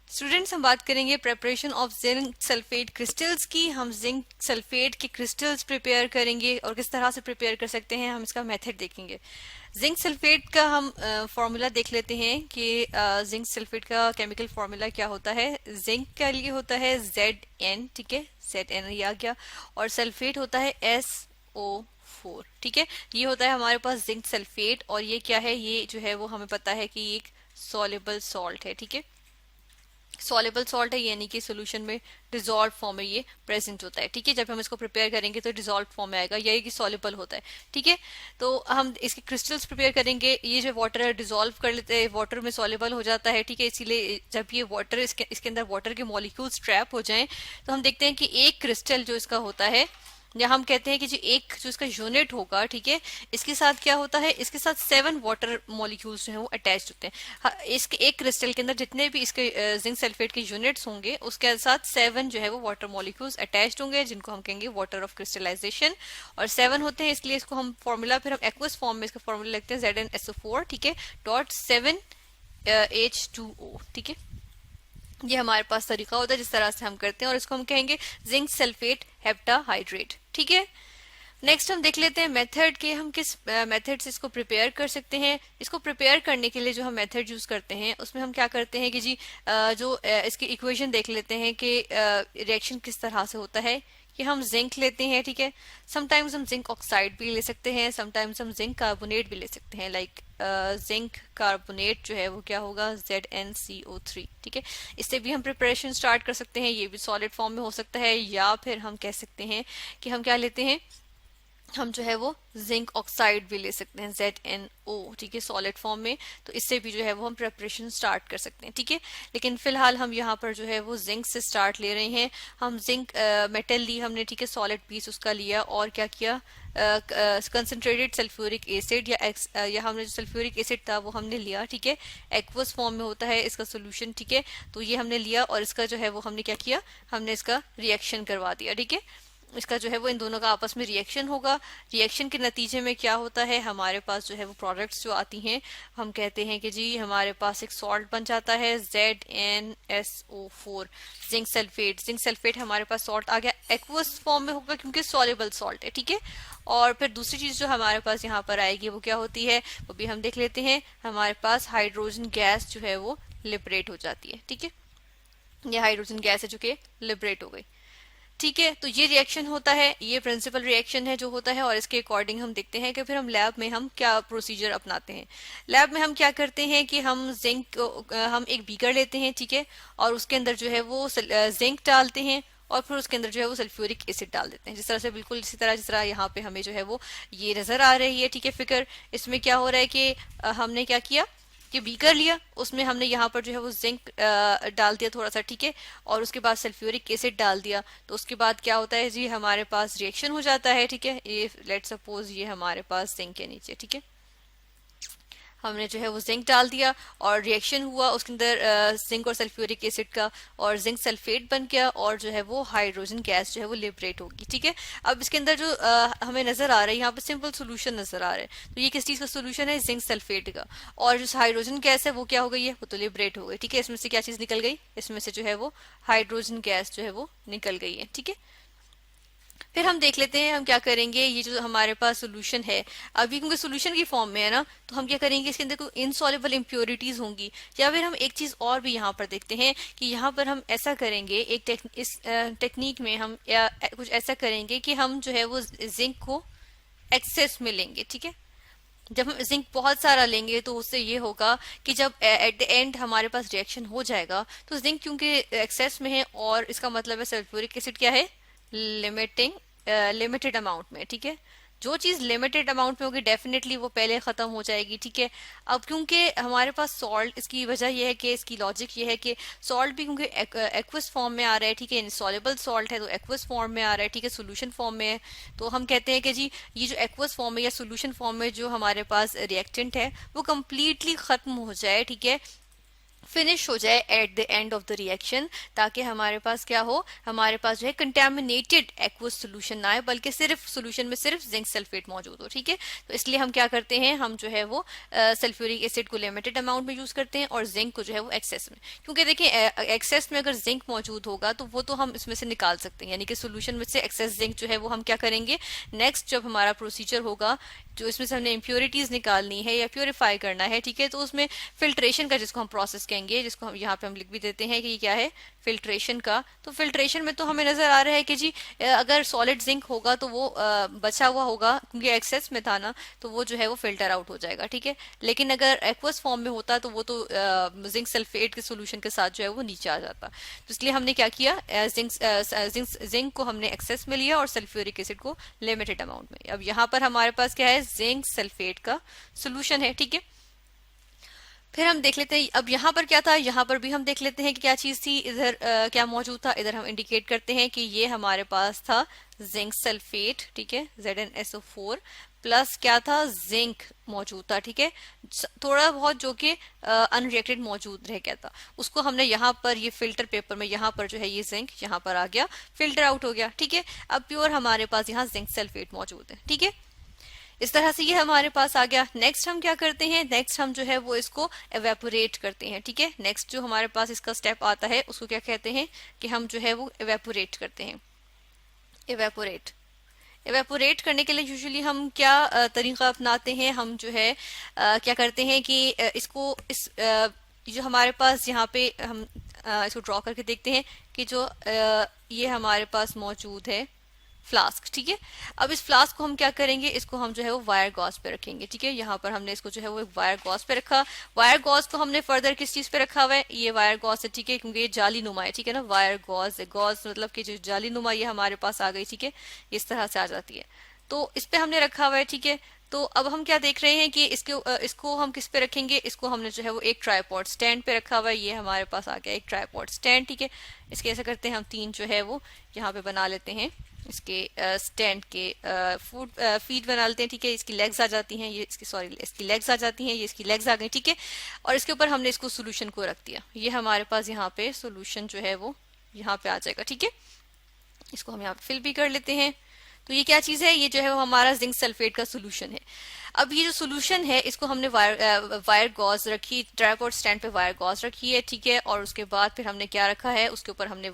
Students, हम बात करेंगे preparation of zinc sulphate crystals की। हम जिंक सल्फेट के क्रिस्टल्स प्रिपेयर करेंगे और किस तरह से प्रिपेयर कर सकते हैं, हम इसका मेथड देखेंगे। जिंक सल्फेट का हम फार्मूला देख लेते हैं कि जिंक सल्फेट का केमिकल फार्मूला क्या होता है। जिंक के लिए होता है Zn, ठीक है, Zn ये आ गया, और सल्फेट होता है SO4, ठीक है। ये होता है हमारे पास जिंक सल्फेट, और ये क्या है, ये जो है वो हमें पता है कि ये एक सॉल्युबल सॉल्ट है, ठीक है। सॉल्युबल सॉल्ट है, यानी कि सोल्यूशन में डिजॉल्व फॉर्म में ये प्रेजेंट होता है, ठीक है। जब हम इसको प्रिपेयर करेंगे तो डिजॉल्व फॉर्म में आएगा, यही कि सॉल्युबल होता है, ठीक है। तो हम इसके क्रिस्टल्स प्रिपेयर करेंगे। ये जो वाटर है डिजॉल्व कर लेते हैं, वाटर में सॉल्युबल हो जाता है, ठीक है। इसीलिए जब ये वाटर इसके अंदर वाटर के मॉलिक्यूल्स ट्रैप हो जाएं तो हम देखते हैं कि एक क्रिस्टल जो इसका होता है, या हम कहते हैं कि जो इसका यूनिट होगा, ठीक है, इसके साथ क्या होता है, इसके साथ 7 वाटर मॉलिक्यूल्स जो है वो अटैच होते हैं। इसके एक क्रिस्टल के अंदर जितने भी इसके जिंक सल्फेट के यूनिट्स होंगे उसके साथ 7 जो है वो वाटर मॉलिक्यूल्स अटैच्ड होंगे, जिनको हम कहेंगे वाटर ऑफ क्रिस्टलाइजेशन। और 7 होते हैं, इसलिए इसको हम फॉर्मूला फिर हम एक्वस फॉर्म में इसका फॉर्मूला लिखते हैं ZnSO4, ठीक है, डॉट 7 H2O, ठीक है। ये हमारे पास तरीका होता है जिस तरह से हम करते हैं, और इसको हम कहेंगे जिंक सल्फेट हेप्टाहाइड्रेट, ठीक है। नेक्स्ट हम देख लेते हैं मेथड के, हम किस मेथड से इसको प्रिपेयर कर सकते हैं। इसको प्रिपेयर करने के लिए जो हम मेथड यूज करते हैं उसमें हम क्या करते हैं कि इसकी इक्वेशन देख लेते हैं कि रिएक्शन किस तरह से होता है। कि हम जिंक लेते हैं, ठीक है, समटाइम्स हम जिंक ऑक्साइड भी ले सकते हैं, समटाइम्स हम जिंक कार्बोनेट भी ले सकते हैं। लाइक जिंक कार्बोनेट जो है वो क्या होगा, ZnCO3, ठीक है। इससे भी हम प्रिपरेशन स्टार्ट कर सकते हैं, ये भी सॉलिड फॉर्म में हो सकता है, या फिर हम कह सकते हैं कि हम क्या लेते हैं, हम जो है वो जिंक ऑक्साइड भी ले सकते हैं, ZnO, ठीक है, सॉलिड फॉर्म में। तो इससे भी जो है वो हम प्रेपरेशन स्टार्ट कर सकते हैं, ठीक है। लेकिन फिलहाल हम यहाँ पर जो है वो जिंक से स्टार्ट ले रहे हैं। हम जिंक मेटल ली हमने, ठीक है, सॉलिड पीस उसका लिया, और क्या किया, कंसंट्रेटेड सल्फ्यूरिक एसिड या हमने जो सल्फ्यूरिक एसिड था वो हमने लिया, ठीक है, एक्वस फॉर्म में होता है इसका सोल्यूशन, ठीक है। तो ये हमने लिया और इसका जो है वो हमने क्या किया, हमने इसका रिएक्शन करवा दिया, ठीक है। इसका जो है वो इन दोनों का आपस में रिएक्शन होगा। रिएक्शन के नतीजे में क्या होता है, हमारे पास जो है वो प्रोडक्ट्स जो आती हैं, हम कहते हैं कि जी हमारे पास एक सॉल्ट बन जाता है ZnSO4, zinc sulphate. Zinc sulphate हमारे पास सॉल्ट आ गया, एक्वस फॉर्म में होगा क्योंकि सॉल्युबल सॉल्ट है, ठीक है। और फिर दूसरी चीज जो हमारे पास यहाँ पर आएगी वो क्या होती है, वो भी हम देख लेते हैं। हमारे पास हाइड्रोजन गैस जो है वो लिबरेट हो जाती है, ठीक है। ये हाइड्रोजन गैस है जो कि लिबरेट हो गई, ठीक है। तो ये रिएक्शन होता है, ये प्रिंसिपल रिएक्शन है जो होता है, और इसके अकॉर्डिंग हम देखते हैं कि फिर हम लैब में हम क्या प्रोसीजर अपनाते हैं। लैब में हम क्या करते हैं कि हम हम एक बीकर लेते हैं, ठीक है, और उसके अंदर जो है वो जिंक डालते हैं, और फिर उसके अंदर जो है वो सल्फ्यूरिक एसिड डाल देते हैं, जिस तरह से, बिल्कुल इसी तरह जिस तरह यहाँ पे हमें जो है वो ये नजर आ रही है, ठीक है, फिगर। इसमें क्या हो रहा है कि हमने क्या किया कि बीकर लिया, उसमें हमने यहाँ पर जो है वो जिंक डाल दिया थोड़ा सा, ठीक है, और उसके बाद सल्फ्यूरिक एसिड डाल दिया। तो उसके बाद क्या होता है जी, हमारे पास रिएक्शन हो जाता है, ठीक है। ये लेट सपोज ये हमारे पास जिंक है नीचे, ठीक है, हमने जो है वो जिंक डाल दिया और रिएक्शन हुआ उसके अंदर जिंक और सल्फ्यूरिक एसिड का, और जिंक सल्फेट बन गया, और जो है वो हाइड्रोजन गैस जो है वो लिबरेट होगी, ठीक है। अब इसके अंदर जो हमें नजर आ रहा है यहाँ पे सिंपल सोल्यूशन नजर आ रहा है, तो ये किस चीज का सोल्यूशन है, जिंक सल्फेट का। और जो हाइड्रोजन गैस है वो क्या हो गई है, वो तो लिबरेट हो गई, ठीक है। इसमें से क्या चीज निकल गई, इसमें से जो है वो हाइड्रोजन गैस जो है वो निकल गई है, ठीक है। फिर हम देख लेते हैं हम क्या करेंगे, ये जो हमारे पास सोल्यूशन है अभी, क्योंकि सोल्यूशन की फॉर्म में है ना, तो हम क्या करेंगे, इसके अंदर कोई इनसॉल्युबल इम्प्योरिटीज होंगी। या फिर हम एक चीज और भी यहाँ पर देखते हैं कि यहाँ पर हम ऐसा करेंगे, इस टेक्निक में हम कुछ ऐसा करेंगे कि हम जो है वो जिंक को एक्सेस में लेंगे, ठीक है। जब हम जिंक बहुत सारा लेंगे तो उससे ये होगा कि जब एट द एंड हमारे पास रिएक्शन हो जाएगा, तो जिंक क्योंकि एक्सेस में है, और इसका मतलब है सल्फ्यूरिक एसिड क्या है, लिमिटिंग लिमिटेड अमाउंट में, ठीक है। जो चीज लिमिटेड अमाउंट में होगी डेफिनेटली वो पहले खत्म हो जाएगी, ठीक है। अब क्योंकि हमारे पास सॉल्ट, इसकी वजह यह है कि इसकी लॉजिक ये है कि सॉल्ट भी क्योंकि एक्वस फॉर्म में आ रहा है, ठीक है, इनसॉल्युबल सॉल्ट है तो एक्वस फॉर्म में आ रहा है, ठीक है, सोल्यूशन फॉर्म में है। तो हम कहते हैं कि जी ये जो एक्वस फॉर्म में या सोल्यूशन फॉर्म में जो हमारे पास रिएक्टेंट है वो कम्प्लीटली खत्म हो जाए, ठीक है, फिनिश हो जाए at the end of the reaction, ताकि हमारे पास क्या हो, हमारे पास जो है कंटेमिनेटेड एक्वस सोल्यूशन ना आए, बल्कि सिर्फ सोल्यूशन में सिर्फ जिंक सल्फेट मौजूद हो। ठीक है, तो इसलिए हम क्या करते हैं, हम जो है वो सल्फ्यूरिक एसिड को लिमिटेड अमाउंट में यूज करते हैं और जिंक को जो है वो एक्सेस में, क्योंकि देखिए एक्सेस में अगर जिंक मौजूद होगा तो वो तो हम इसमें से निकाल सकते हैं, यानी कि सोल्यूशन में से एक्सेस जिंक जो है वो हम क्या करेंगे, नेक्स्ट जब हमारा प्रोसीजर होगा जो इसमें से हमने इम्प्योरिटीज निकालनी है या प्योरीफाई करना है, ठीक है, तो उसमें फिल्ट्रेशन का, जिसको हम प्रोसेस कहेंगे, जिसको हम यहाँ पे हम लिख भी देते हैं कि ये क्या है, फिल्ट्रेशन का। तो फिल्ट्रेशन में तो हमें नजर आ रहा है कि जी अगर सॉलिड जिंक होगा तो वो बचा हुआ होगा, क्योंकि एक्सेस में था ना, तो वो जो है वो फिल्टर आउट हो जाएगा। ठीक है, लेकिन अगर एक्वस फॉर्म में होता तो वो तो जिंक सल्फेट के सोल्यूशन के साथ जो है वो नीचे आ जाता। तो इसलिए हमने क्या किया, जिंक को हमने एक्सेस में लिया और सल्फ्यूरिक एसिड को लिमिटेड अमाउंट में। अब यहाँ पर हमारे पास क्या है, जिंक सल्फेट का सोल्यूशन है। ठीक है, फिर हम देख लेते हैं अब यहाँ पर क्या था, यहाँ पर भी हम देख लेते हैं कि क्या चीज थी, इधर क्या मौजूद था, इधर हम इंडिकेट करते हैं कि ये हमारे पास था जिंक सल्फेट। ठीक है, ZnSO4 प्लस क्या था, जिंक मौजूद था। ठीक है, थोड़ा बहुत जो कि अनरिएक्टेड मौजूद रह गया था, उसको हमने यहाँ पर ये फिल्टर पेपर में, यहाँ पर जो है ये जिंक यहाँ पर आ गया, फिल्टर आउट हो गया। ठीक है, अब प्योर हमारे पास यहाँ जिंक सल्फेट मौजूद है। ठीक है, इस तरह से ये हमारे पास आ गया। नेक्स्ट हम क्या करते हैं, नेक्स्ट हम जो है वो इसको एवेपोरेट करते हैं। ठीक है, नेक्स्ट जो हमारे पास इसका स्टेप आता है उसको क्या कहते हैं कि हम जो है वो एवेपोरेट करते हैं। एवेपोरेट एवेपोरेट करने के लिए यूजुअली हम क्या तरीका अपनाते हैं, हम जो है क्या करते हैं कि इसको जो हमारे पास यहाँ पे हम इसको ड्रॉ करके देखते हैं कि जो ये हमारे पास मौजूद है फ्लास्क। ठीक है, अब इस फ्लास्क को हम क्या करेंगे, इसको हम जो है वो वायर गॉज पे रखेंगे। ठीक है, यहाँ पर हमने इसको जो है वो एक वायर गॉज पे रखा। वायर गॉज को हमने फर्दर किस चीज पे रखा हुआ है, ये वायर गॉज है। ठीक है, क्योंकि ये जाली नुमा है। ठीक है ना, वायर गॉज, गॉज मतलब कि जो जाली नुमा ये हमारे पास आ गई। ठीक है, इस तरह से आ जाती है, तो इस पे हमने रखा हुआ है। ठीक है, तो अब हम क्या देख रहे हैं कि इसको हम किस पे रखेंगे, इसको हमने जो है वो एक ट्राईपॉड स्टैंड पे रखा हुआ है। ये हमारे पास आ गया एक ट्राईपॉड स्टैंड। ठीक है, इसके ऐसा करते हैं हम तीन जो है वो यहाँ पे बना लेते हैं, इसके स्टैंड के फीट बना लेते हैं। ठीक है, इसकी लेग्स आ जाती हैं, ये इसकी लेग्स आ जाती हैं, ये इसकी लेग्स आ गई। ठीक है, और इसके ऊपर हमने इसको सोल्यूशन को रख दिया, ये हमारे पास यहाँ पे सोल्यूशन जो है वो यहाँ पे आ जाएगा। ठीक है, इसको हम यहाँ पे फिल भी कर लेते हैं। तो ये क्या चीज है, ये जो है वो हमारा जिंक सल्फेट का सोल्यूशन है। अब ये जो सोल्यूशन है इसको हमने वायर गॉज रखी, ट्राईपॉड स्टैंड पे वायर गॉज रखी है। ठीक है, और उसके बाद फिर हमने क्या रखा है, उसके ऊपर हमने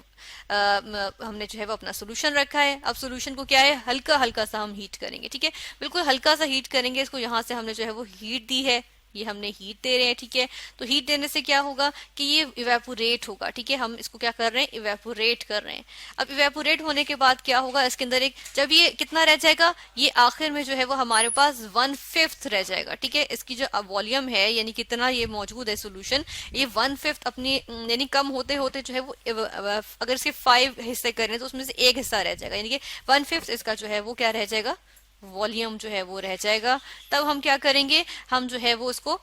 जो है वो अपना सोल्यूशन रखा है। अब सोल्यूशन को क्या है, हल्का हल्का सा हम हीट करेंगे। ठीक है, बिल्कुल हल्का सा हीट करेंगे इसको, यहाँ से हमने जो है वो हीट दी है, ये हमने हीट दे रहे हैं। ठीक है, तो हीट देने से क्या होगा कि ये इवेपोरेट होगा। ठीक है, हम इसको क्या कर रहे हैं, इवेपोरेट कर रहे हैं। अब इवेपोरेट होने के बाद क्या होगा, इसके अंदर एक, जब ये कितना रह जाएगा, ये आखिर में जो है वो हमारे पास 1/5 रह जाएगा। ठीक है, इसकी जो वॉल्यूम है, यानी कितना ये मौजूद है सोल्यूशन, ये 1/5 अपनी यानी कम होते होते जो है वो अगर इसके 5 हिस्से करें तो उसमें से एक हिस्सा रह जाएगा, यानी कि 1/5 इसका जो है वो क्या रह जाएगा, वॉल्यूम जो है वो रह जाएगा। तब हम क्या करेंगे, हम जो है वो इसको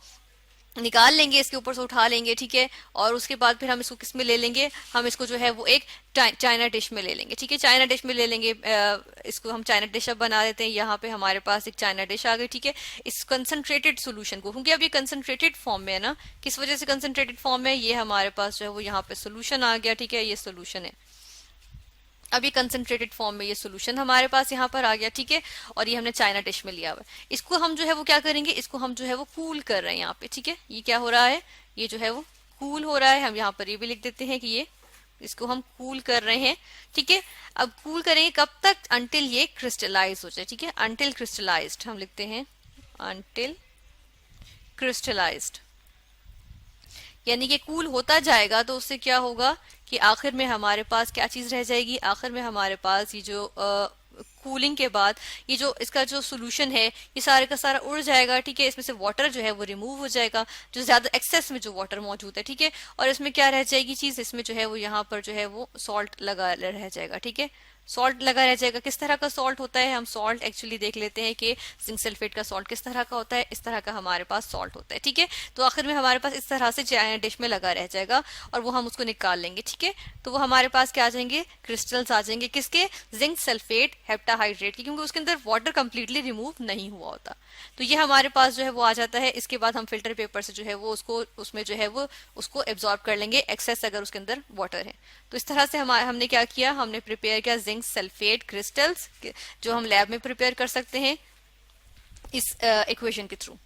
निकाल लेंगे, इसके ऊपर से उठा लेंगे। ठीक है, और उसके बाद फिर हम इसको किस में ले लेंगे, हम इसको जो है वो एक चाइना डिश में ले लेंगे। ठीक है, चाइना डिश में ले लेंगे, इसको हम चाइना डिश अब बना देते हैं। यहाँ पे हमारे पास एक चाइना डिश आ गई। ठीक है, इस कंसंट्रेटेड सोल्यूशन को, क्योंकि अब ये कंसंट्रेटेड फॉर्म में है ना, किस वजह से कंसंट्रेटेड फॉर्म में, ये हमारे पास जो है वो यहाँ पे सोल्यूशन आ गया। ठीक है, ये सोल्यूशन है, अब ये कंसंट्रेटेड फॉर्म में ये सोल्यूशन हमारे पास यहाँ पर आ गया। ठीक है, और ये हमने चाइना डिश में लिया हुआ है। इसको हम जो है वो क्या करेंगे, इसको हम जो है वो कूल कर रहे हैं यहाँ पे। ठीक है, ये क्या हो रहा है, ये जो है वो कूल हो रहा है। हम यहाँ पर ये भी लिख देते हैं कि ये इसको हम कूल कर रहे हैं। ठीक है, अब कूल करेंगे कब तक, अंटिल ये क्रिस्टलाइज हो जाए। ठीक है, अंटिल क्रिस्टलाइज्ड हम लिखते हैं, अंटिल क्रिस्टलाइज्ड, यानी कि कूल होता जाएगा तो उससे क्या होगा कि आखिर में हमारे पास क्या चीज रह जाएगी, आखिर में हमारे पास ये जो कूलिंग के बाद ये जो इसका जो सोल्यूशन है ये सारे का सारा उड़ जाएगा। ठीक है, इसमें से वाटर जो है वो रिमूव हो जाएगा, जो ज्यादा एक्सेस में जो वाटर मौजूद है। ठीक है, और इसमें क्या रह जाएगी चीज, इसमें जो है वो यहाँ पर जो है वो सॉल्ट लगा रह जाएगा। ठीक है, सॉल्ट लगा रह जाएगा। किस तरह का सॉल्ट होता है, हम सॉल्ट एक्चुअली देख लेते हैं कि जिंक सल्फेट का सॉल्ट किस तरह का होता है। इस तरह का हमारे पास सॉल्ट होता है, ठीक है। तो आखिर में हमारे पास इस तरह से डिश में लगा रह जाएगा और वो हम उसको निकाल लेंगे, ठीक है। तो वो हमारे पास क्या आ जाएंगे, क्रिस्टल्स आ जाएंगे, किसके, जिंक सल्फेट हेप्टाहाइड्रेट के, क्योंकि उसके अंदर वाटर कंप्लीटली रिमूव नहीं हुआ होता। तो ये हमारे पास जो है वो आ जाता है। इसके बाद हम फिल्टर पेपर से जो है वो उसको उसमें जो है वो उसको एब्जॉर्ब कर लेंगे, एक्सेस अगर उसके अंदर वाटर है। तो इस तरह से हमने क्या किया, हमने प्रिपेयर किया जिंक सल्फेट क्रिस्टल्स, जो हम लैब में प्रिपेयर कर सकते हैं इस इक्वेशन के थ्रू।